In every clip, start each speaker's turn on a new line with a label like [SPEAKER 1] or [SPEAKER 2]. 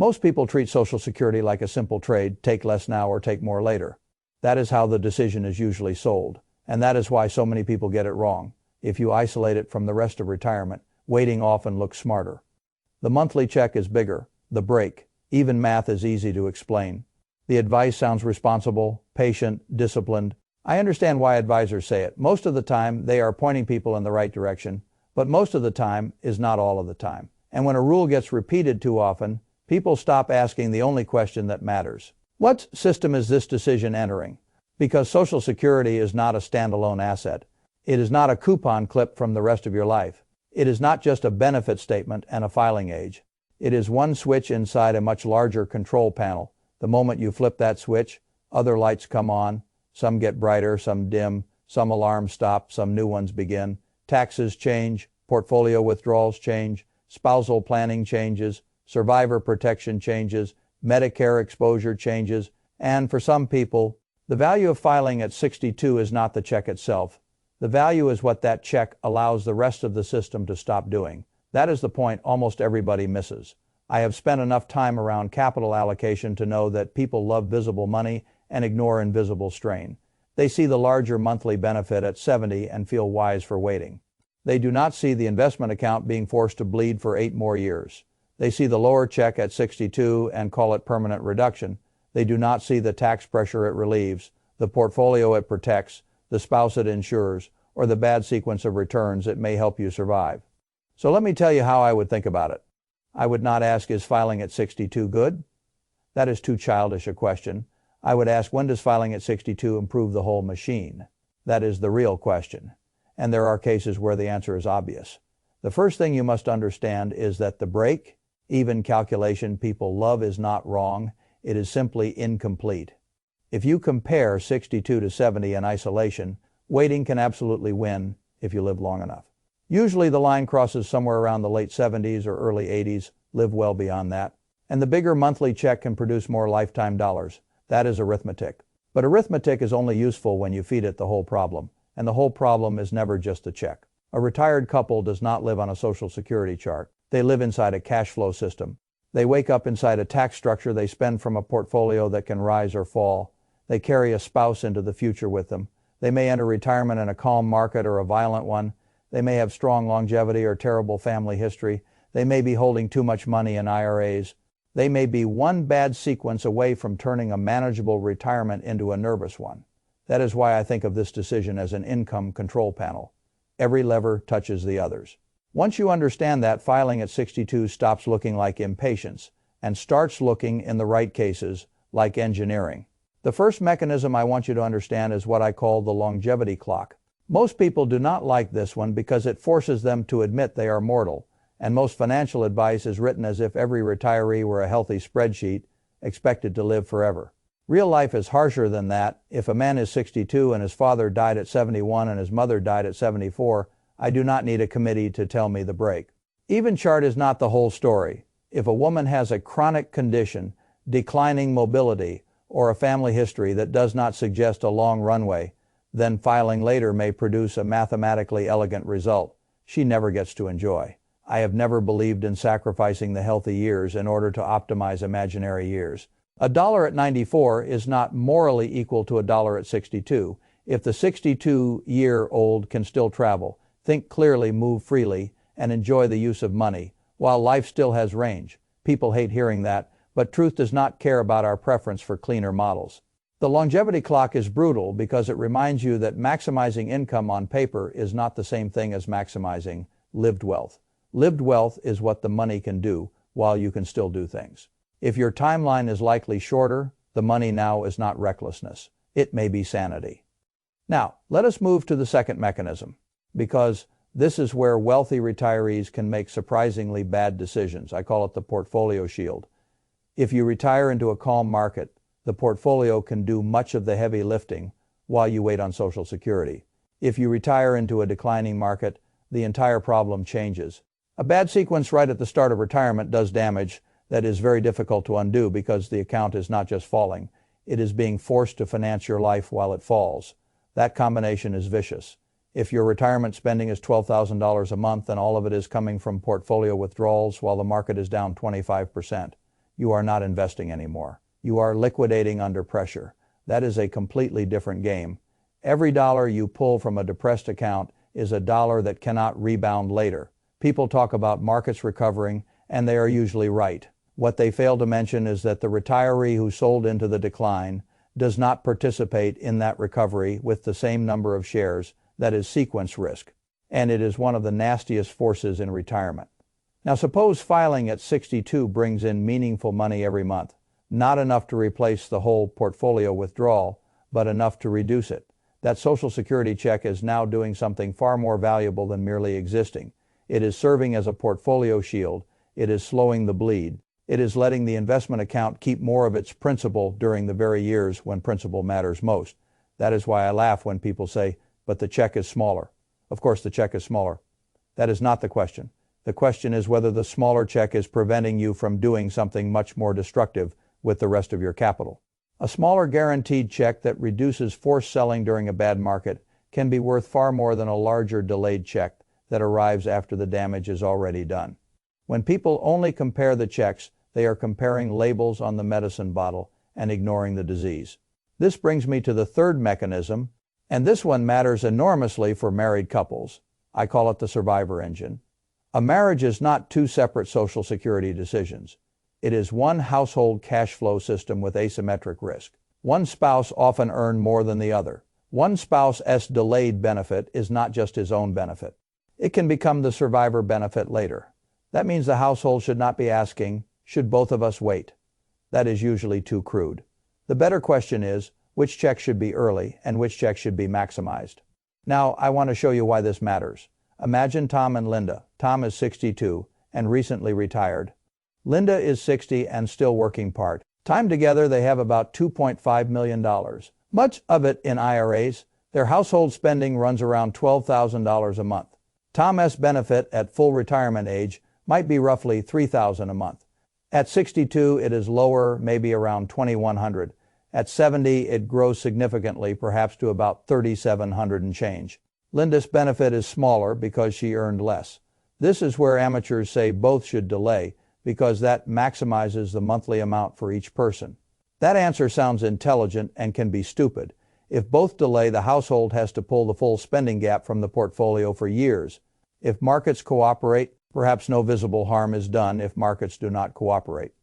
[SPEAKER 1] Most people treat Social Security like a simple trade, take less now or take more later. That is how the decision is usually sold, and that is why so many people get it wrong. If you isolate it from the rest of retirement, waiting often looks smarter. The monthly check is bigger, the break. Even math is easy to explain. The advice sounds responsible, patient, disciplined. I understand why advisors say it. Most of the time, they are pointing people in the right direction, but most of the time is not all of the time. And when a rule gets repeated too often, people stop asking the only question that matters. What system is this decision entering? Because Social Security is not a standalone asset. It is not a coupon clip from the rest of your life. It is not just a benefit statement and a filing age. It is one switch inside a much larger control panel. The moment you flip that switch, other lights come on. Some get brighter, some dim, some alarms stop, some new ones begin. Taxes change, portfolio withdrawals change, spousal planning changes, survivor protection changes, Medicare exposure changes, and for some people, the value of filing at 62 is not the check itself. The value is what that check allows the rest of the system to stop doing. That is the point almost everybody misses. I have spent enough time around capital allocation to know that people love visible money and ignore invisible strain. They see the larger monthly benefit at 70 and feel wise for waiting. They do not see the investment account being forced to bleed for 8 more years. They see the lower check at 62 and call it permanent reduction. They do not see the tax pressure it relieves, the portfolio it protects, the spouse it insures, or the bad sequence of returns it may help you survive. So let me tell you how I would think about it. I would not ask, is filing at 62 good? That is too childish a question. I would ask, when does filing at 62 improve the whole machine? That is the real question. And there are cases where the answer is obvious. The first thing you must understand is that the break-even calculation people love is not wrong. It is simply incomplete. If you compare 62 to 70 in isolation, waiting can absolutely win if you live long enough. Usually the line crosses somewhere around the late 70s or early 80s, live well beyond that. And the bigger monthly check can produce more lifetime dollars. That is arithmetic. But arithmetic is only useful when you feed it the whole problem. And the whole problem is never just a check. A retired couple does not live on a Social Security chart. They live inside a cash flow system. They wake up inside a tax structure they spend from a portfolio that can rise or fall. They carry a spouse into the future with them. They may enter retirement in a calm market or a violent one. They may have strong longevity or terrible family history. They may be holding too much money in IRAs. They may be one bad sequence away from turning a manageable retirement into a nervous one. That is why I think of this decision as an income control panel. Every lever touches the others. Once you understand that, filing at 62 stops looking like impatience and starts looking, in the right cases, like engineering. The first mechanism I want you to understand is what I call the longevity clock. Most people do not like this one because it forces them to admit they are mortal, and most financial advice is written as if every retiree were a healthy spreadsheet expected to live forever. Real life is harsher than that. If a man is 62 and his father died at 71 and his mother died at 74, I do not need a committee to tell me the break. Even chart is not the whole story. If a woman has a chronic condition, declining mobility, or a family history that does not suggest a long runway, then filing later may produce a mathematically elegant result she never gets to enjoy. I have never believed in sacrificing the healthy years in order to optimize imaginary years. $1 at 94 is not morally equal to $1 at 62. If the 62-year-old can still travel, think clearly, move freely, and enjoy the use of money, while life still has range. People hate hearing that, but truth does not care about our preference for cleaner models. The longevity clock is brutal because it reminds you that maximizing income on paper is not the same thing as maximizing lived wealth. Lived wealth is what the money can do while you can still do things. If your timeline is likely shorter, the money now is not recklessness. It may be sanity. Now, let us move to the second mechanism, because this is where wealthy retirees can make surprisingly bad decisions. I call it the portfolio shield. If you retire into a calm market, the portfolio can do much of the heavy lifting while you wait on Social Security. If you retire into a declining market, the entire problem changes. A bad sequence right at the start of retirement does damage that is very difficult to undo because the account is not just falling, it is being forced to finance your life while it falls. That combination is vicious. If your retirement spending is $12,000 a month and all of it is coming from portfolio withdrawals while the market is down 25%, you are not investing anymore. You are liquidating under pressure. That is a completely different game. Every dollar you pull from a depressed account is a dollar that cannot rebound later. People talk about markets recovering, and they are usually right. What they fail to mention is that the retiree who sold into the decline does not participate in that recovery with the same number of shares. That is sequence risk, and it is one of the nastiest forces in retirement. Now suppose filing at 62 brings in meaningful money every month, not enough to replace the whole portfolio withdrawal, but enough to reduce it. That Social Security check is now doing something far more valuable than merely existing. It is serving as a portfolio shield. It is slowing the bleed. It is letting the investment account keep more of its principal during the very years when principal matters most. That is why I laugh when people say, but the check is smaller. Of course the check is smaller. That is not the question. The question is whether the smaller check is preventing you from doing something much more destructive with the rest of your capital. A smaller guaranteed check that reduces forced selling during a bad market can be worth far more than a larger delayed check that arrives after the damage is already done. When people only compare the checks, they are comparing labels on the medicine bottle and ignoring the disease. This brings me to the third mechanism, and this one matters enormously for married couples. I call it the survivor engine. A marriage is not two separate Social Security decisions. It is one household cash flow system with asymmetric risk. One spouse often earned more than the other. One spouse's delayed benefit is not just his own benefit. It can become the survivor benefit later. That means the household should not be asking, should both of us wait? That is usually too crude. The better question is, which check should be early and which check should be maximized? Now, I want to show you why this matters. Imagine Tom and Linda. Tom is 62 and recently retired. Linda is 60 and still working part time. Together, they have about $2.5 million, much of it in IRAs. Their household spending runs around $12,000 a month. Tom's benefit at full retirement age might be roughly $3,000 a month. At 62, it is lower, maybe around $2,100. At 70, it grows significantly, perhaps to about $3,700 and change. Linda's benefit is smaller because she earned less. This is where amateurs say both should delay, because that maximizes the monthly amount for each person. That answer sounds intelligent and can be stupid. If both delay, the household has to pull the full spending gap from the portfolio for years. If markets cooperate, perhaps no visible harm is done. If markets do not cooperate,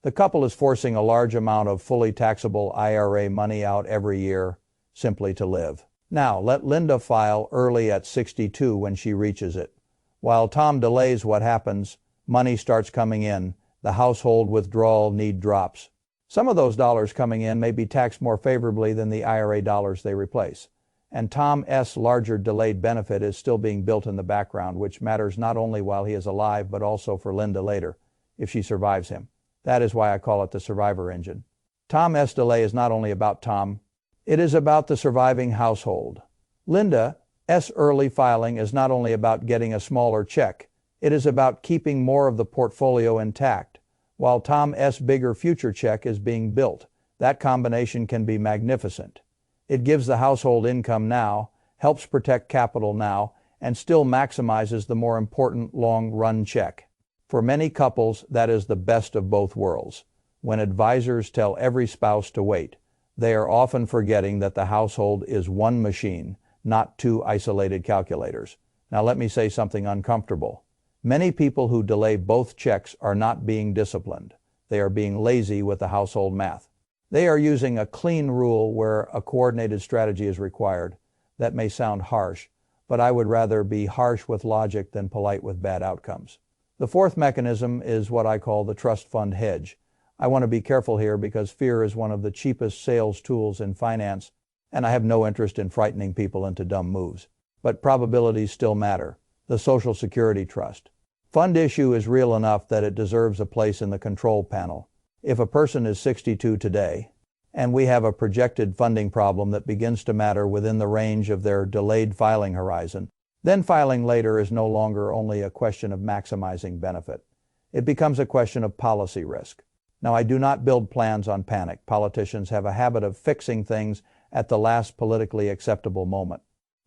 [SPEAKER 1] the couple is forcing a large amount of fully taxable IRA money out every year simply to live. Now, let Linda file early at 62 when she reaches it. While Tom delays, what happens? Money starts coming in. The household withdrawal need drops. Some of those dollars coming in may be taxed more favorably than the IRA dollars they replace. And Tom's larger delayed benefit is still being built in the background, which matters not only while he is alive, but also for Linda later, if she survives him. That is why I call it the survivor engine. Tom's delay is not only about Tom. It is about the surviving household. Linda's early filing is not only about getting a smaller check. It is about keeping more of the portfolio intact, while Tom's bigger future check is being built. That combination can be magnificent. It gives the household income now, helps protect capital now, and still maximizes the more important long-run check. For many couples, that is the best of both worlds. When advisors tell every spouse to wait, they are often forgetting that the household is one machine, not two isolated calculators. Now let me say something uncomfortable. Many people who delay both checks are not being disciplined. They are being lazy with the household math. They are using a clean rule where a coordinated strategy is required. That may sound harsh, but I would rather be harsh with logic than polite with bad outcomes. The fourth mechanism is what I call the trust fund hedge. I want to be careful here because fear is one of the cheapest sales tools in finance, and I have no interest in frightening people into dumb moves. But probabilities still matter. The Social Security Trust Fund issue is real enough that it deserves a place in the control panel. If a person is 62 today, and we have a projected funding problem that begins to matter within the range of their delayed filing horizon, then filing later is no longer only a question of maximizing benefit. It becomes a question of policy risk. Now, I do not build plans on panic. Politicians have a habit of fixing things at the last politically acceptable moment.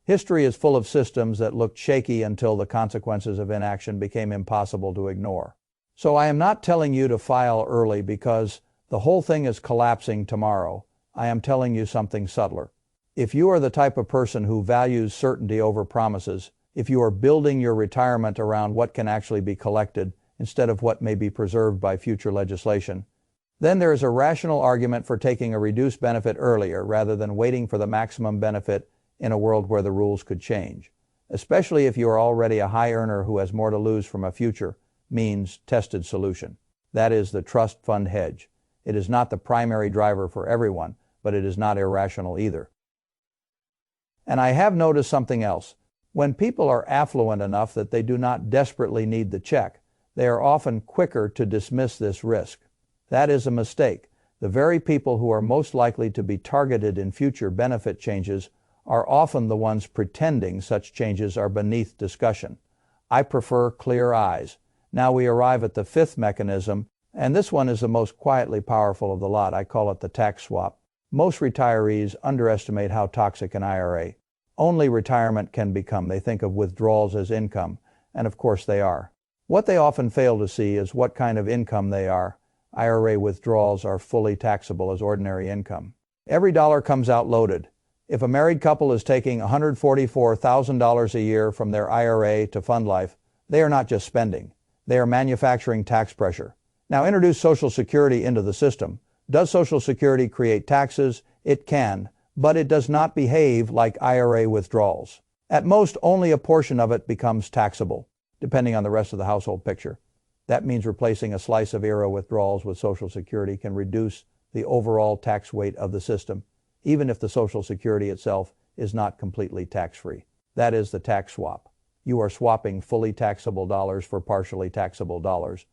[SPEAKER 1] History is full of systems that looked shaky until the consequences of inaction became impossible to ignore. So I am not telling you to file early because the whole thing is collapsing tomorrow. I am telling you something subtler. If you are the type of person who values certainty over promises, if you are building your retirement around what can actually be collected instead of what may be preserved by future legislation, then there is a rational argument for taking a reduced benefit earlier rather than waiting for the maximum benefit in a world where the rules could change, especially if you are already a high earner who has more to lose from a future means-tested solution. That is the trust fund hedge. It is not the primary driver for everyone, but it is not irrational either. And I have noticed something else. When people are affluent enough that they do not desperately need the check, they are often quicker to dismiss this risk. That is a mistake. The very people who are most likely to be targeted in future benefit changes are often the ones pretending such changes are beneath discussion. I prefer clear eyes. Now we arrive at the fifth mechanism, and this one is the most quietly powerful of the lot. I call it the tax swap. Most retirees underestimate how toxic an IRA only retirement can become. They think of withdrawals as income, and of course they are. What they often fail to see is what kind of income they are. IRA withdrawals are fully taxable as ordinary income. Every dollar comes out loaded. If a married couple is taking $144,000 a year from their IRA to fund life, they are not just spending. They are manufacturing tax pressure. Now introduce Social Security into the system. Does Social Security create taxes? It can, but it does not behave like IRA withdrawals. At most, only a portion of it becomes taxable, depending on the rest of the household picture. That means replacing a slice of IRA withdrawals with Social Security can reduce the overall tax weight of the system, even if the Social Security itself is not completely tax-free. That is the tax swap. You are swapping fully taxable dollars for partially taxable dollars.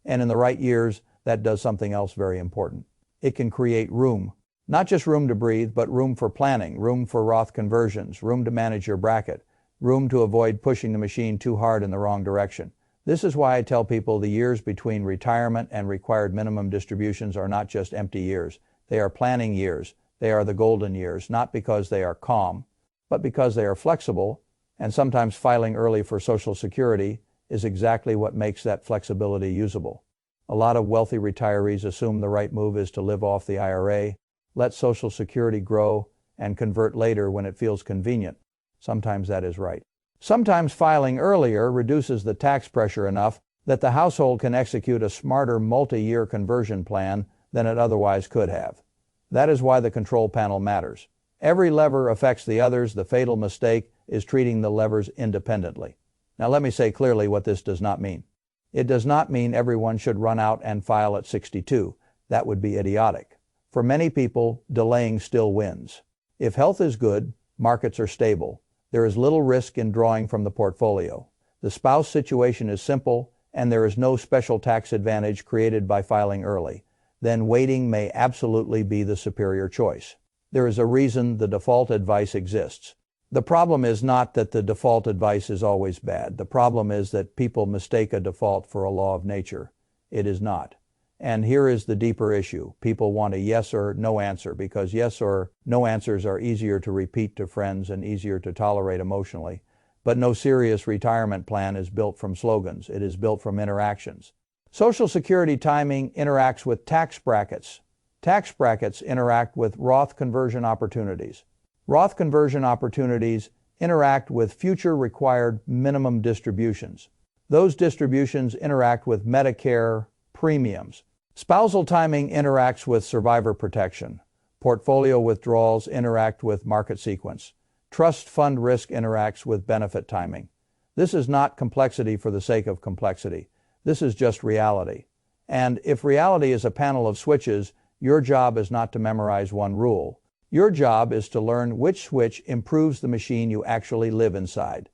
[SPEAKER 1] And in the right years, that does something else very important. It can create room. Not just room to breathe, but room for planning, room for Roth conversions, room to manage your bracket, room to avoid pushing the machine too hard in the wrong direction. This is why I tell people the years between retirement and required minimum distributions are not just empty years. They are planning years. They are the golden years, not because they are calm, but because they are flexible, and sometimes filing early for Social Security is exactly what makes that flexibility usable. A lot of wealthy retirees assume the right move is to live off the IRA, let Social Security grow, and convert later when it feels convenient. Sometimes that is right. Sometimes filing earlier reduces the tax pressure enough that the household can execute a smarter multi-year conversion plan than it otherwise could have. That is why the control panel matters. Every lever affects the others. The fatal mistake is treating the levers independently. Now let me say clearly what this does not mean. It does not mean everyone should run out and file at 62. That would be idiotic. For many people, delaying still wins. If health is good, markets are stable. There is little risk in drawing from the portfolio. The spouse situation is simple, and there is no special tax advantage created by filing early. Then waiting may absolutely be the superior choice. There is a reason the default advice exists. The problem is not that the default advice is always bad. The problem is that people mistake a default for a law of nature. It is not. And here is the deeper issue. People want a yes or no answer because yes or no answers are easier to repeat to friends and easier to tolerate emotionally. But no serious retirement plan is built from slogans. It is built from interactions. Social Security timing interacts with tax brackets. Tax brackets interact with Roth conversion opportunities. Roth conversion opportunities interact with future required minimum distributions. Those distributions interact with Medicare premiums. Spousal timing interacts with survivor protection. Portfolio withdrawals interact with market sequence. Trust fund risk interacts with benefit timing. This is not complexity for the sake of complexity. This is just reality. And if reality is a panel of switches, your job is not to memorize one rule. Your job is to learn which switch improves the machine you actually live inside.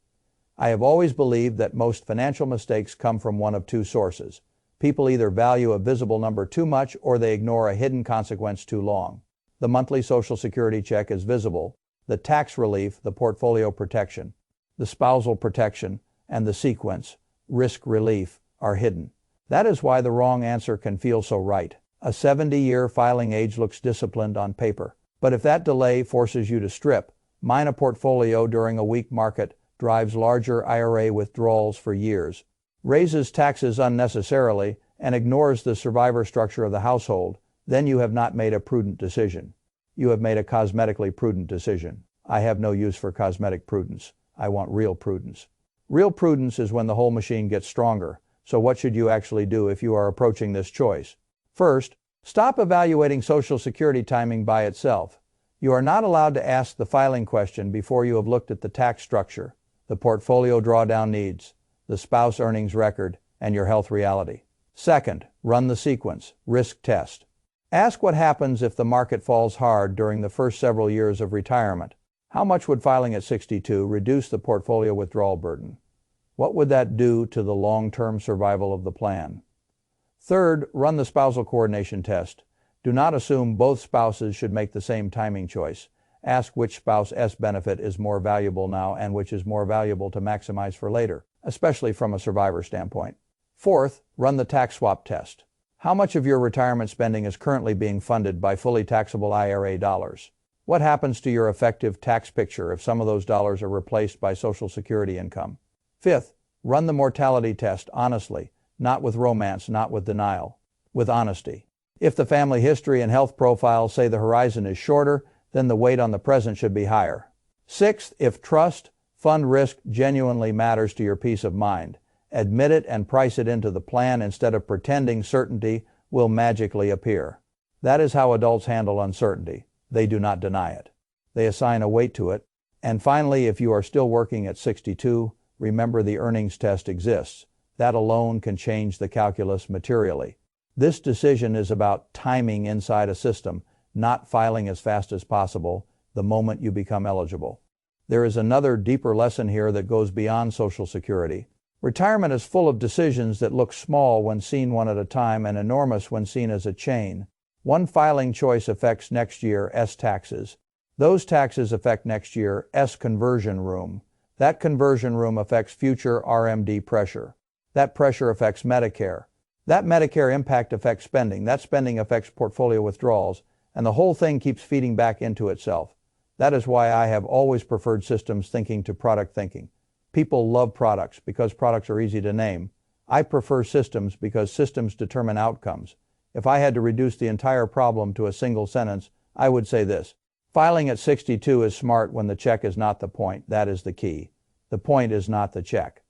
[SPEAKER 1] I have always believed that most financial mistakes come from one of two sources. People either value a visible number too much or they ignore a hidden consequence too long. The monthly Social Security check is visible. The tax relief, the portfolio protection, the spousal protection, and the sequence, risk relief, are hidden. That is why the wrong answer can feel so right. A 70-year filing age looks disciplined on paper. But if that delay forces you to strip, mine a portfolio during a weak market drives larger IRA withdrawals for years. raises taxes unnecessarily, and ignores the survivor structure of the household, then you have not made a prudent decision. You have made a cosmetically prudent decision. I have no use for cosmetic prudence. I want real prudence. Real prudence is when the whole machine gets stronger. So what should you actually do if you are approaching this choice? First, stop evaluating Social Security timing by itself. You are not allowed to ask the filing question before you have looked at the tax structure, the portfolio drawdown needs, the spouse earnings record, and your health reality. Second, run the sequence, risk test. Ask what happens if the market falls hard during the first several years of retirement. How much would filing at 62 reduce the portfolio withdrawal burden? What would that do to the long-term survival of the plan? Third, run the spousal coordination test. Do not assume both spouses should make the same timing choice. Ask which spouse's benefit is more valuable now and which is more valuable to maximize for later, especially from a survivor standpoint. Fourth, run the tax swap test. How much of your retirement spending is currently being funded by fully taxable IRA dollars? What happens to your effective tax picture if some of those dollars are replaced by Social Security income? Fifth, run the mortality test honestly, not with romance, not with denial, with honesty. If the family history and health profiles say the horizon is shorter, then the weight on the present should be higher. Sixth, if trust, fund risk genuinely matters to your peace of mind, admit it and price it into the plan instead of pretending certainty will magically appear. That is how adults handle uncertainty. They do not deny it. They assign a weight to it. And finally, if you are still working at 62, remember the earnings test exists. That alone can change the calculus materially. This decision is about timing inside a system, not filing as fast as possible the moment you become eligible. There is another deeper lesson here that goes beyond Social Security. Retirement is full of decisions that look small when seen one at a time and enormous when seen as a chain. One filing choice affects next year's taxes. Those taxes affect next year's conversion room. That conversion room affects future RMD pressure. That pressure affects Medicare. That Medicare impact affects spending. That spending affects portfolio withdrawals. And the whole thing keeps feeding back into itself. That is why I have always preferred systems thinking to product thinking. People love products because products are easy to name. I prefer systems because systems determine outcomes. If I had to reduce the entire problem to a single sentence, I would say this. Filing at 62 is smart when the check is not the point. That is the key. The point is not the check.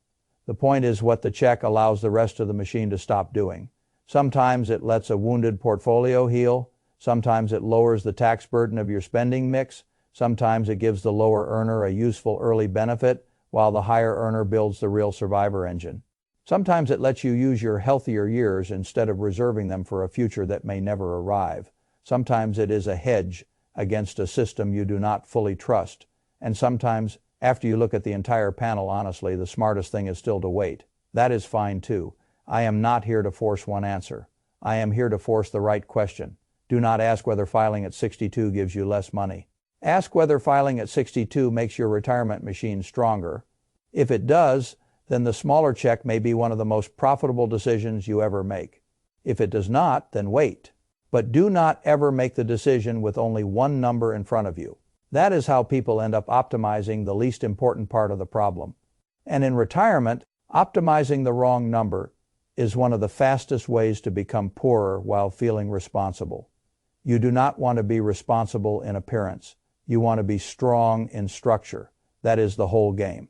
[SPEAKER 1] The point is what the check allows the rest of the machine to stop doing. Sometimes it lets a wounded portfolio heal. Sometimes it lowers the tax burden of your spending mix. Sometimes it gives the lower earner a useful early benefit, while the higher earner builds the real survivor engine. Sometimes it lets you use your healthier years instead of reserving them for a future that may never arrive. Sometimes it is a hedge against a system you do not fully trust. And sometimes, after you look at the entire panel honestly, the smartest thing is still to wait. That is fine too. I am not here to force one answer. I am here to force the right question. Do not ask whether filing at 62 gives you less money. Ask whether filing at 62 makes your retirement machine stronger. If it does, then the smaller check may be one of the most profitable decisions you ever make. If it does not, then wait. But do not ever make the decision with only one number in front of you. That is how people end up optimizing the least important part of the problem. And in retirement, optimizing the wrong number is one of the fastest ways to become poorer while feeling responsible. You do not want to be responsible in appearance. You want to be strong in structure. That is the whole game.